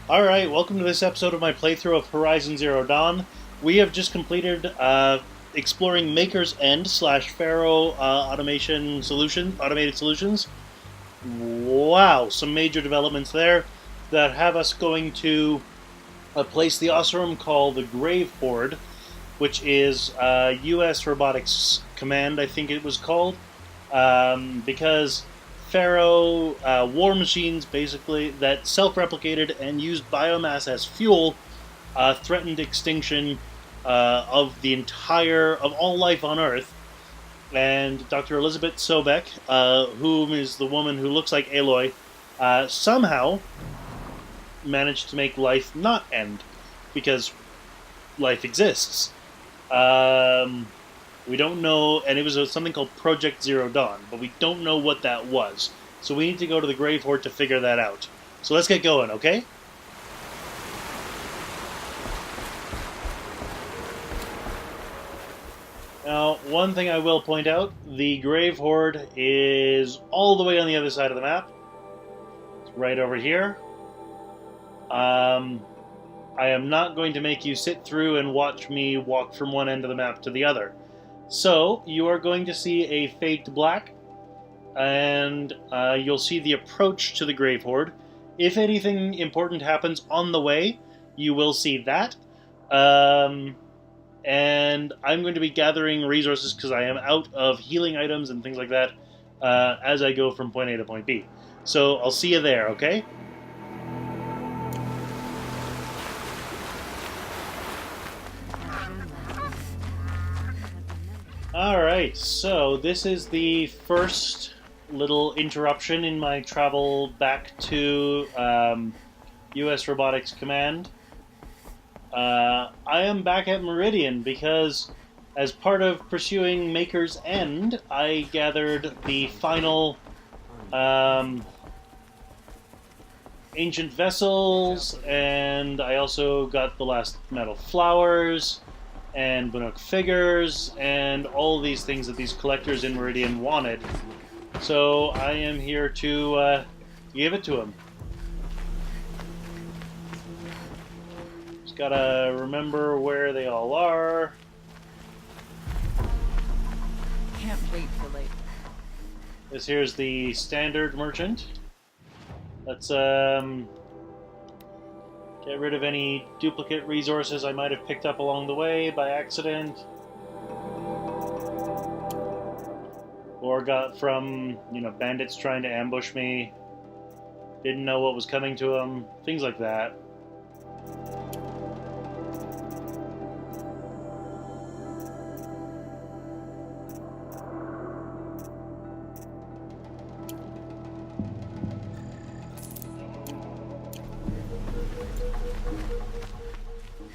Alright, welcome to this episode of my playthrough of Horizon Zero Dawn. We have just completed exploring Maker's End slash Pharaoh automated solutions. Wow, some major developments there that have us going to a place, the Oseram, called the Grave-Hoard, which is US Robotics Command, I think it was called, because Pharaoh war machines, basically, that self-replicated and used biomass as fuel, threatened extinction of all life on Earth. And Dr. Elisabet Sobeck, whom is the woman who looks like Aloy, somehow managed to make life not end, because life exists. We don't know, and it was something called Project Zero Dawn, but we don't know what that was. So we need to go to the Grave-Hoard to figure that out. So let's get going, okay? Now, one thing I will point out, the Grave-Hoard is all the way on the other side of the map. It's right over here. I am not going to make you sit through and watch me walk from one end of the map to the other. So, you are going to see a fade to black, and you'll see the approach to the Grave-Hoard. If anything important happens on the way, you will see that. And I'm going to be gathering resources because I am out of healing items and things like that as I go from point A to point B. So, I'll see you there, okay? Alright, so this is the first little interruption in my travel back to US Robotics Command. I am back at Meridian because, as part of pursuing Maker's End, I gathered the final ancient vessels, and I also got the last metal flowers, and Banuk figures, and all these things that these collectors in Meridian wanted. So I am here to give it to them. Just gotta remember where they all are. Can't wait for later. This here's the standard merchant. Let's get rid of any duplicate resources I might have picked up along the way by accident. Or got from, bandits trying to ambush me. Didn't know what was coming to them. Things like that.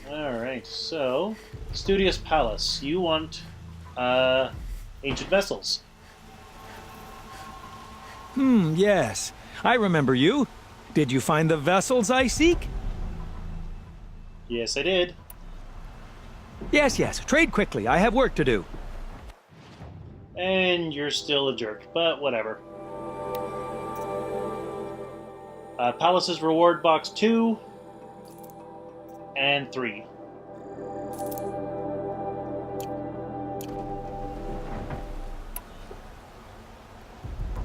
Alright, so, Studious Palace. You want ancient vessels. Yes. I remember you. Did you find the vessels I seek? Yes, I did. Yes. Trade quickly. I have work to do. And you're still a jerk, but whatever. Palace's reward box 2 and 3.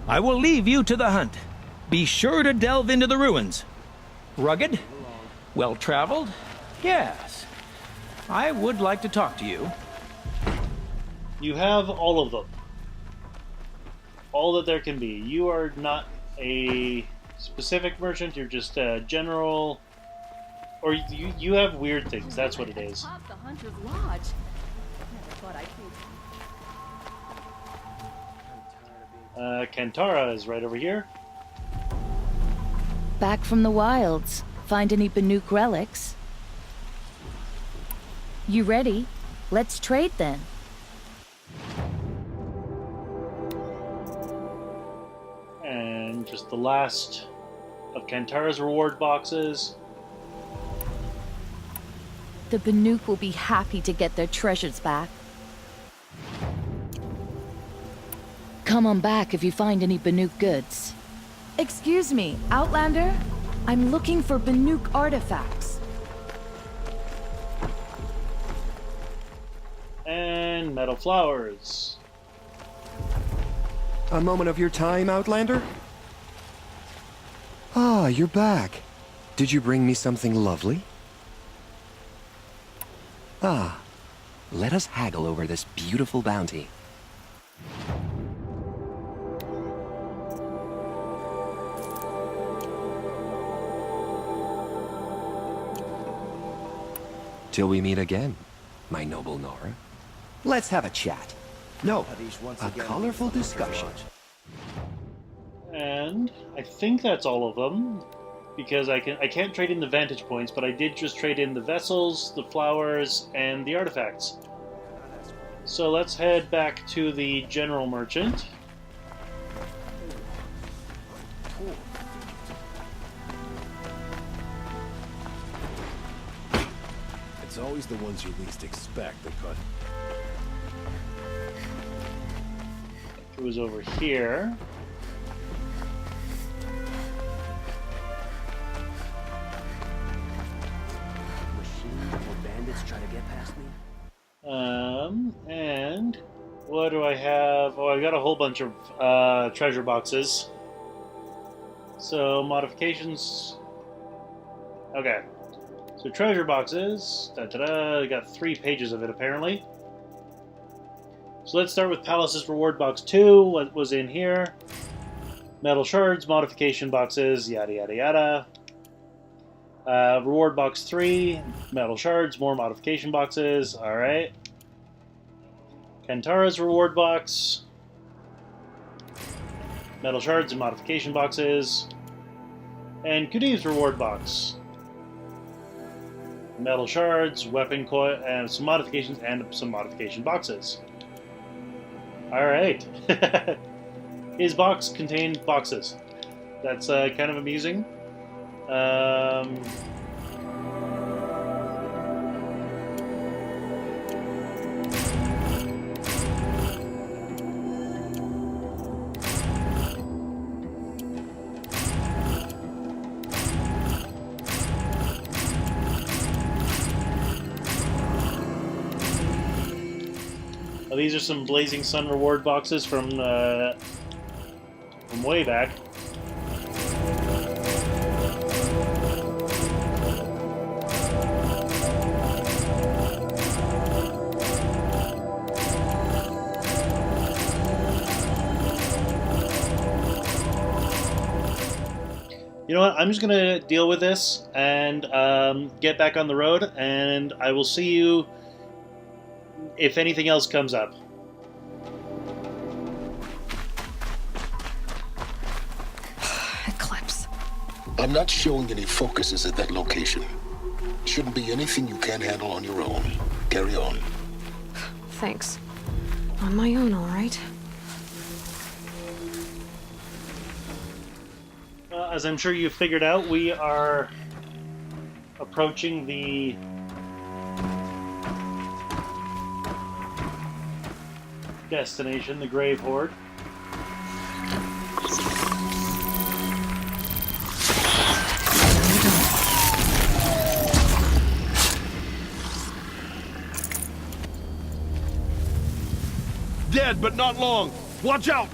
I will leave you to the hunt. Be sure to delve into the ruins. Rugged? Well-traveled? Yes. I would like to talk to you. You have all of them. All that there can be. You are not a specific merchant, you're just a general. Or you have weird things, that's what it is. Pop the Hunter's Lodge. Never thought I'd Kantara is right over here. Back from the wilds. Find any Banuk relics? You ready? Let's trade then. And just the last of Kantara's reward boxes. The Banuk will be happy to get their treasures back. Come on back if you find any Banuk goods. Excuse me, Outlander? I'm looking for Banuk artifacts. And metal flowers. A moment of your time, Outlander? Ah, you're back. Did you bring me something lovely? Ah, let us haggle over this beautiful bounty. Till we meet again, my noble Nora. Let's have a chat. No, a colorful discussion. And I think that's all of them, because I can't trade in the vantage points, but I did just trade in the vessels, the flowers, and the artifacts. So let's head back to the general merchant. It's always the ones you least expect that cut. It was over here. Machines or bandits try to get past me? And what do I have? Oh, I got a whole bunch of treasure boxes. So modifications. Okay. So treasure boxes. Da-da-da. I got 3 pages of it apparently. So let's start with Palace's reward box 2. What was in here? Metal shards, modification boxes, yada yada yada. Reward box 3, metal shards, more modification boxes. Alright. Kantara's reward box. Metal shards and modification boxes. And Kudiv's reward box. Metal shards, weapon coil, and some modifications and some modification boxes. Alright. His box contained boxes. That's kind of amusing. These are some Blazing Sun reward boxes from way back. You know what? I'm just gonna deal with this and get back on the road, and I will see you if anything else comes up. Eclipse. I'm not showing any focuses at that location. Shouldn't be anything you can't handle on your own. Carry on. Thanks. On my own, all right. As I'm sure you've figured out, we are approaching the destination, the Grave-Hoard. Dead, but not long. Watch out!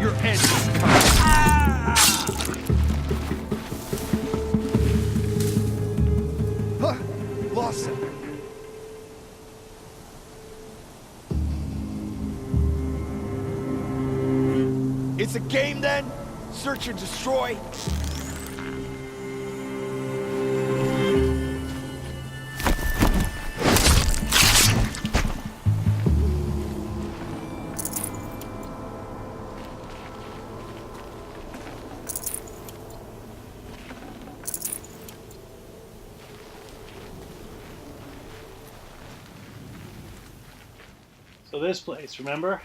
Your end is coming. Lost him. It's a game then? Search and destroy? So this place, remember?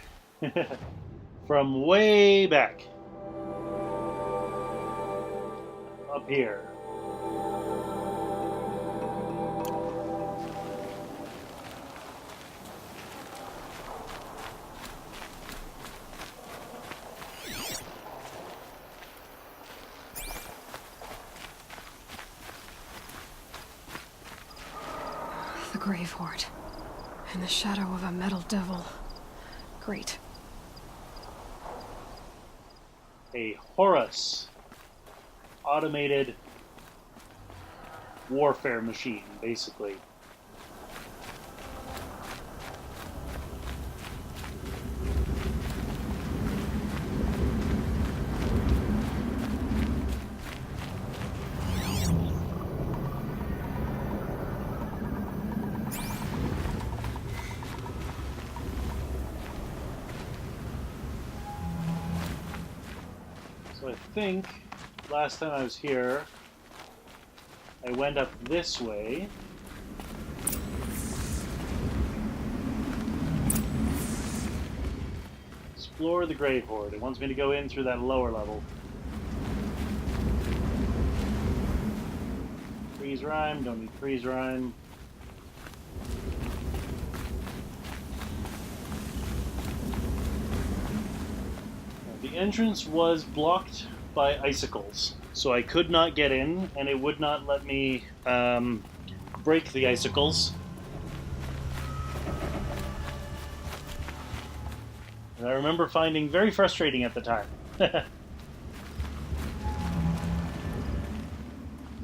From way back. Up here. Grave-Hoard. In the shadow of a metal devil. Great. A Horus. Automated warfare machine, basically. So I think last time I was here, I went up this way. Explore the Grave-Hoard. It wants me to go in through that lower level. Freeze rhyme, don't need freeze rhyme. The entrance was blocked by icicles, so I could not get in, and it would not let me break the icicles. And I remember finding very frustrating at the time. But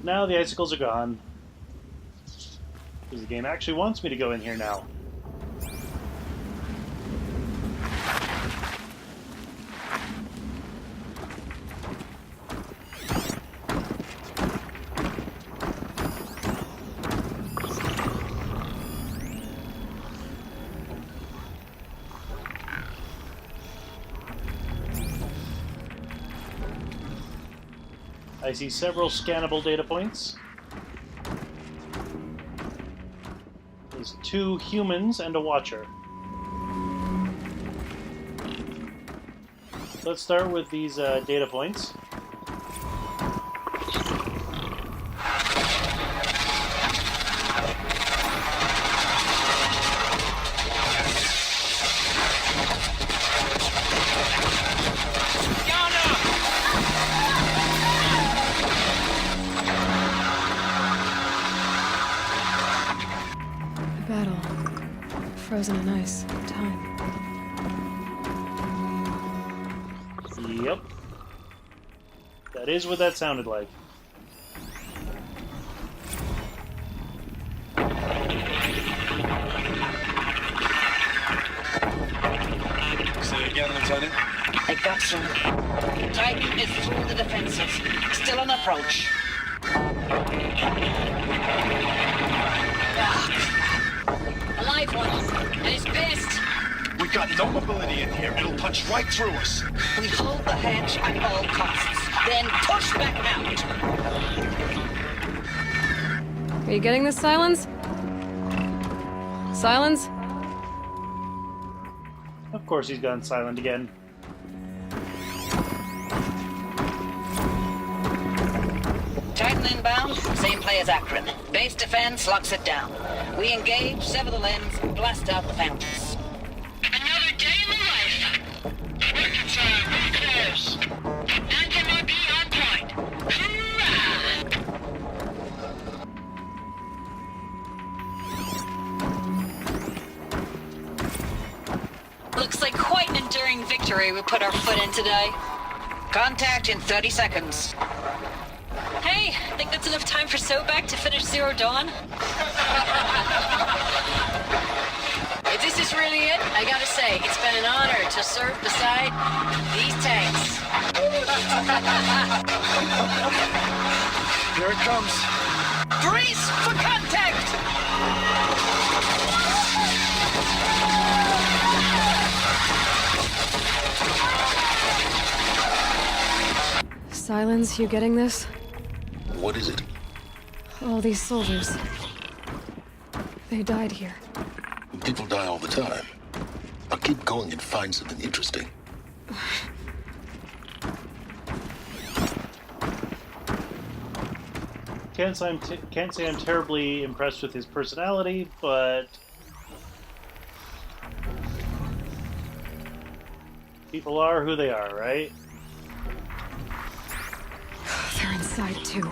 now the icicles are gone, because the game actually wants me to go in here now. I see several scannable data points. There's 2 humans and a watcher. Let's start with these data points. Frozen in ice. Time. Yep. That is what that sounded like. Say again, Lieutenant. I got some. Titan is through the defenses. Still on approach. A live one. And it's pissed. We got no mobility in here. It'll punch right through us. We hold the hedge at all costs. Then push back out. Are you getting this, Silence? Silence? Of course he's gone silent again. Titan inbound, same play as Akron. Base defense locks it down. We engage, sever the lens, blast out the fountains. Another day in the life. Working time, very close. Anti-MRB on point. Hoorah! Looks like quite an enduring victory we put our foot in today. Contact in 30 seconds. Hey, think that's enough time for Sobeck to finish Zero Dawn? If this is really it, I gotta say, it's been an honor to serve beside these tanks. Here it comes. Brace for contact! Silence, you getting this? What is it? All these soldiers. They died here. People die all the time. I'll keep going and find something interesting. Can't say I'm terribly impressed with his personality, but people are who they are, right? They're inside too.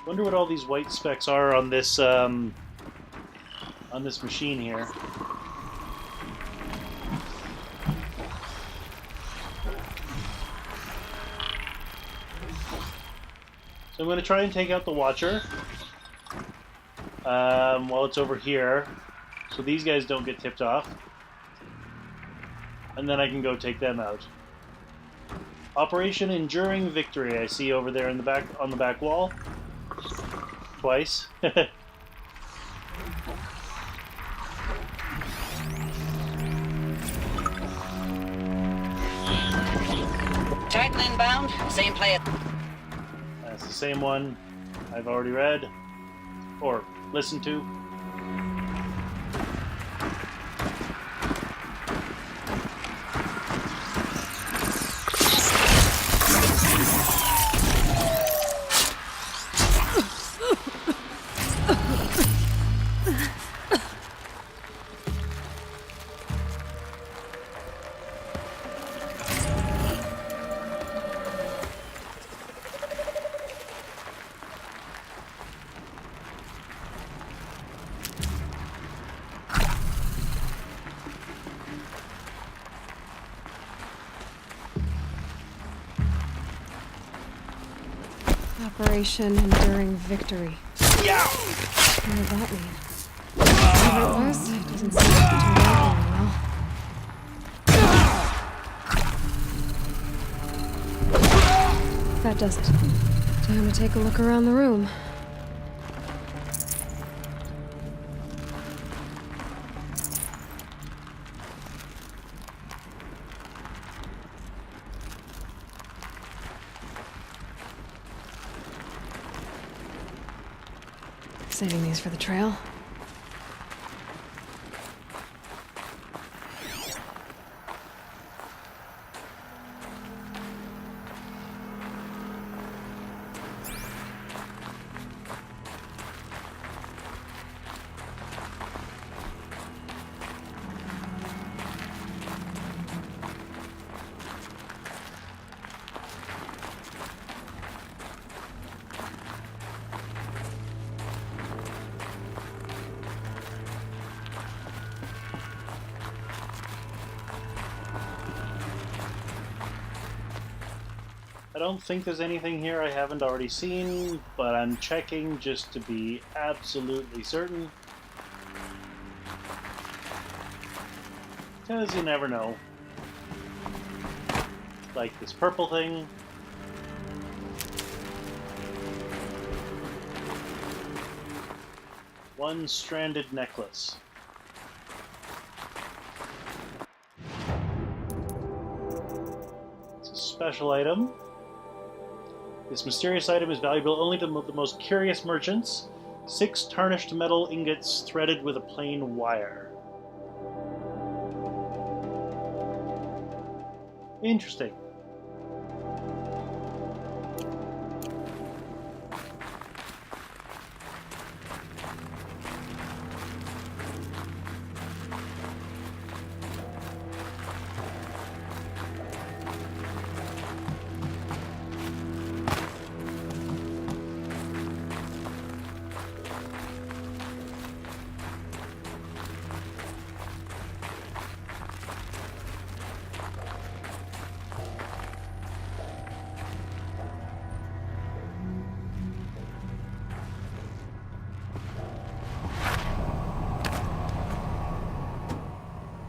Wonder what all these white specks are on this machine here. So I'm going to try and take out the Watcher while it's over here, so these guys don't get tipped off. And then I can go take them out. Operation Enduring Victory, I see over there in the back on the back wall. Twice. Titan inbound, same player. That's the same one I've already read or listened to. Operation Enduring Victory. Yeah. What does that mean? Whatever it was, it doesn't seem to be working well. That does it. Time to take a look around the room. Saving these for the trail. I don't think there's anything here I haven't already seen, but I'm checking just to be absolutely certain. Because you never know. Like this purple thing. One stranded necklace. It's a special item. This mysterious item is valuable only to the most curious merchants. 6 tarnished metal ingots threaded with a plain wire. Interesting.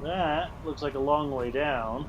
That looks like a long way down.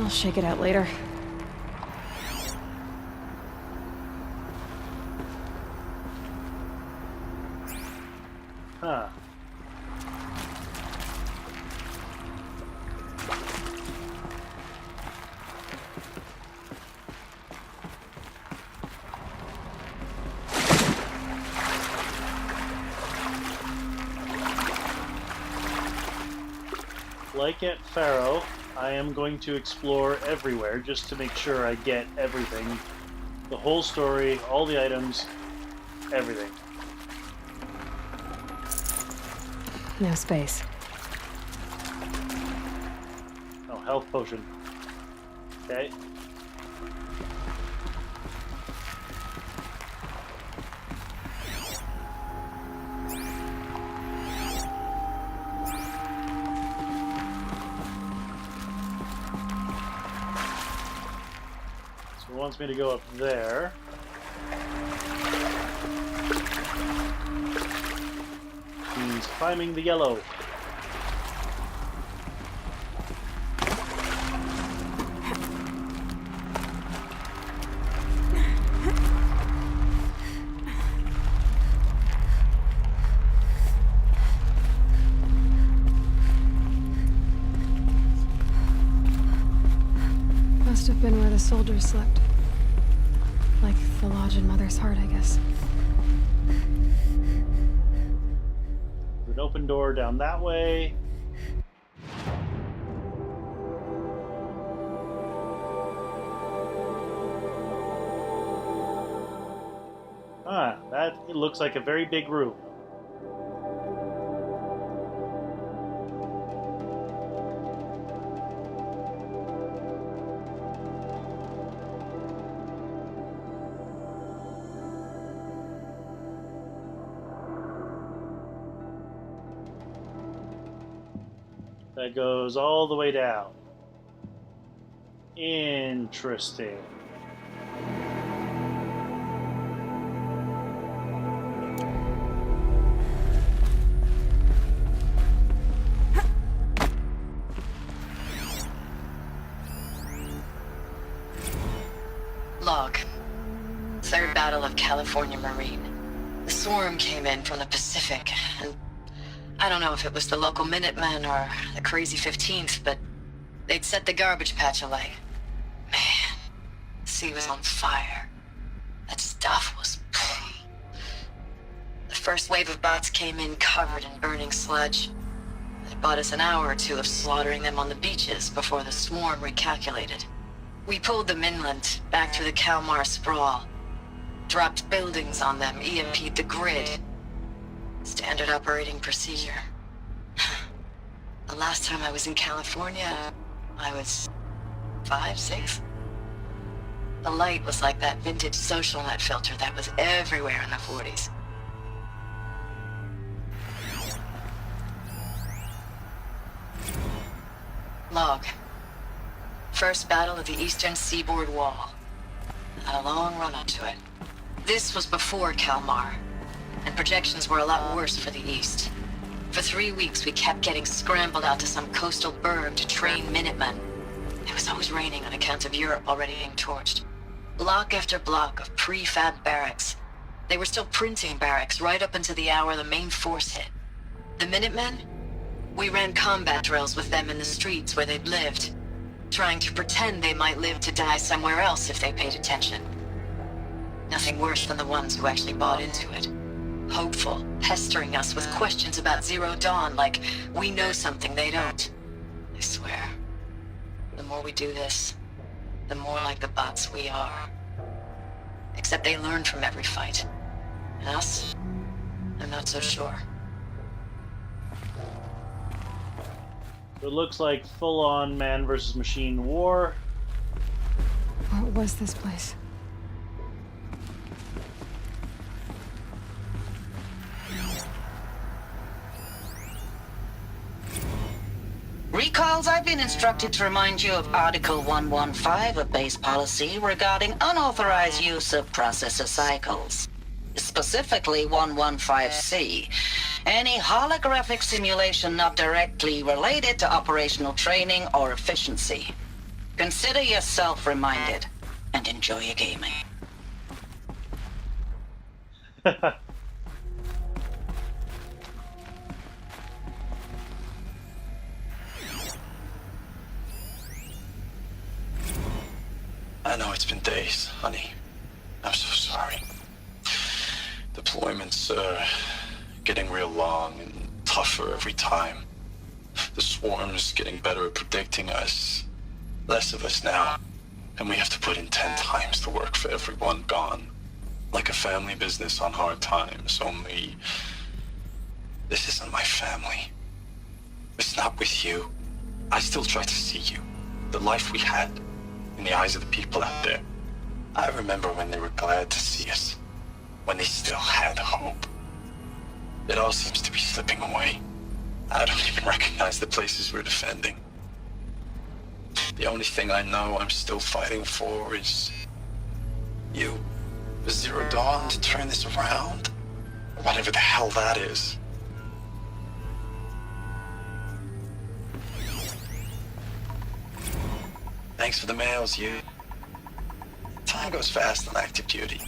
I'll shake it out later. Huh. Like at Faro, I am going to explore everywhere just to make sure I get everything. The whole story, all the items, everything. No space. Oh, health potion. Okay. So it wants me to go up there. Means climbing the yellow. Must have been where the soldiers slept. Like the lodge in Mother's Heart, I guess. An open door down that way. Ah, that it looks like a very big room. That goes all the way down. Interesting. Log. Third Battle of California Marine. The swarm came in from the Pacific, and I don't know if it was the local Minutemen or the crazy 15th, but they'd set the garbage patch alight. Man, the sea was on fire. That stuff was... The first wave of bots came in covered in burning sludge. It bought us an hour or two of slaughtering them on the beaches before the swarm recalculated. We pulled them inland, back through the Kalmar sprawl. Dropped buildings on them, EMP'd the grid. Standard operating procedure. The last time I was in California, I was 5, 6. The light was like that vintage social net filter that was everywhere in the 40s. Log. First battle of the eastern seaboard wall. Had a long run up to it. This was before Kalmar, and projections were a lot worse for the east. For 3 weeks, we kept getting scrambled out to some coastal berg to train Minutemen. It was always raining on account of Europe already being torched. Block after block of prefab barracks. They were still printing barracks right up until the hour the main force hit. The Minutemen? We ran combat drills with them in the streets where they'd lived, trying to pretend they might live to die somewhere else if they paid attention. Nothing worse than the ones who actually bought into it. Hopeful, pestering us with questions about Zero Dawn like we know something they don't. I swear, the more we do this, the more like the bots we are. Except they learn from every fight. And us? I'm not so sure. It looks like full-on man versus machine war. What was this place? Recalls, I've been instructed to remind you of Article 115 of base policy regarding unauthorized use of processor cycles. Specifically 115C. Any holographic simulation not directly related to operational training or efficiency. Consider yourself reminded, and enjoy your gaming. I know it's been days, honey. I'm so sorry. Deployments are getting real long and tougher every time. The swarm's getting better at predicting us. Less of us now. And we have to put in 10 times the work for everyone gone. Like a family business on hard times, only... this isn't my family. It's not with you. I still try to see you. The life we had. In the eyes of the people out there. I remember when they were glad to see us. When they still had hope. It all seems to be slipping away. I don't even recognize the places we're defending. The only thing I know I'm still fighting for is... you. The Zero Dawn to turn this around. Or whatever the hell that is. Thanks for the mails, you. Time goes fast on active duty.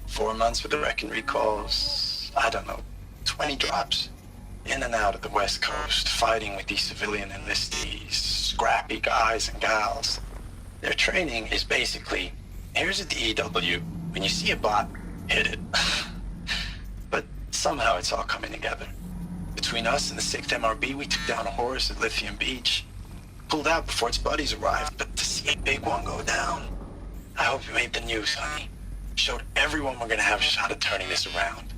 4 months with the wreck and recalls, I don't know, 20 drops. In and out of the West Coast, fighting with these civilian enlistees, scrappy guys and gals. Their training is basically, here's a DEW, when you see a bot, hit it. But somehow it's all coming together. Between us and the 6th MRB, we took down a horse at Lithium Beach. Pulled out before its buddies arrived, but to see a big one go down. I hope you made the news, honey. Showed everyone we're gonna have a shot at turning this around.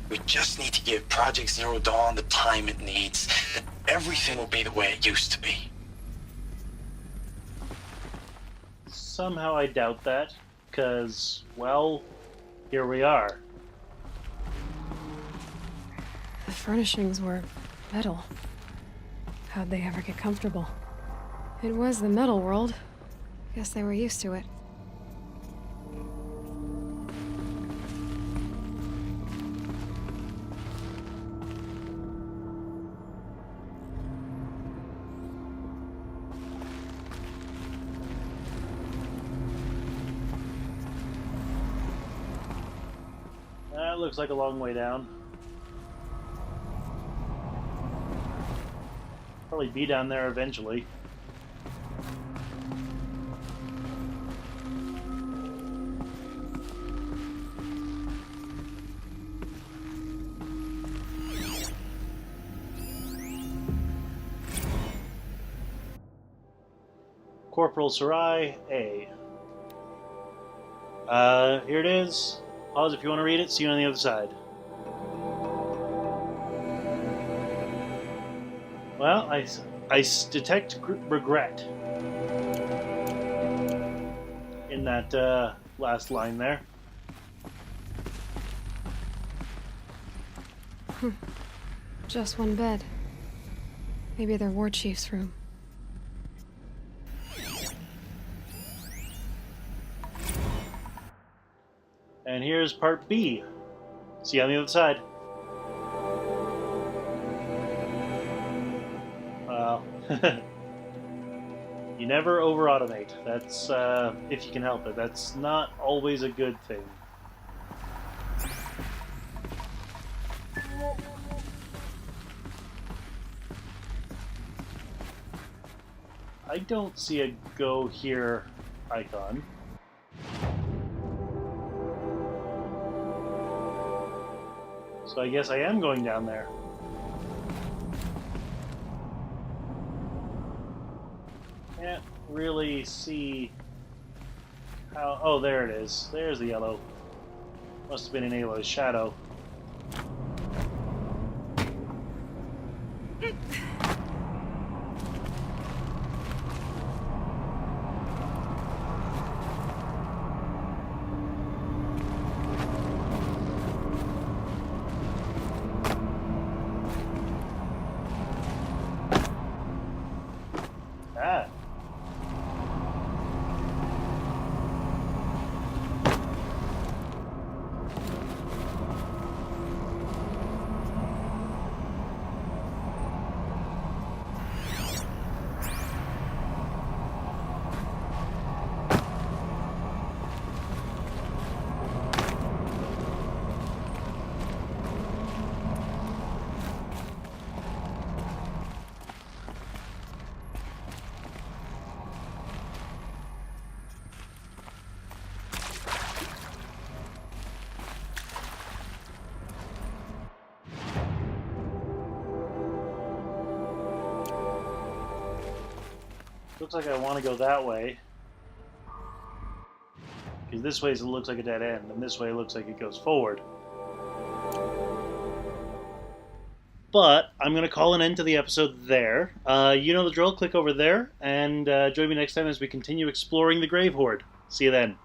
We just need to give Project Zero Dawn the time it needs, then everything will be the way it used to be. Somehow I doubt that, because, well, here we are. The furnishings were metal. How'd they ever get comfortable? It was the metal world. Guess they were used to it. That looks like a long way down. Probably be down there eventually. Corporal Sarai A. Here it is. Pause if you want to read it. See you on the other side. Well, I detect regret in that last line there. Just one bed. Maybe their war chief's room. And here's part B. See you on the other side. Well, you never over-automate. That's, if you can help it. That's not always a good thing. I don't see a go here icon. So I guess I am going down there. Can't really see how... Oh, there it is. There's the yellow. Must have been in Aloy's shadow. Looks like I want to go that way. Because this way it looks like a dead end, and this way it looks like it goes forward. But I'm going to call an end to the episode there. You know the drill. Click over there, and join me next time as we continue exploring the Grave-Hoard. See you then.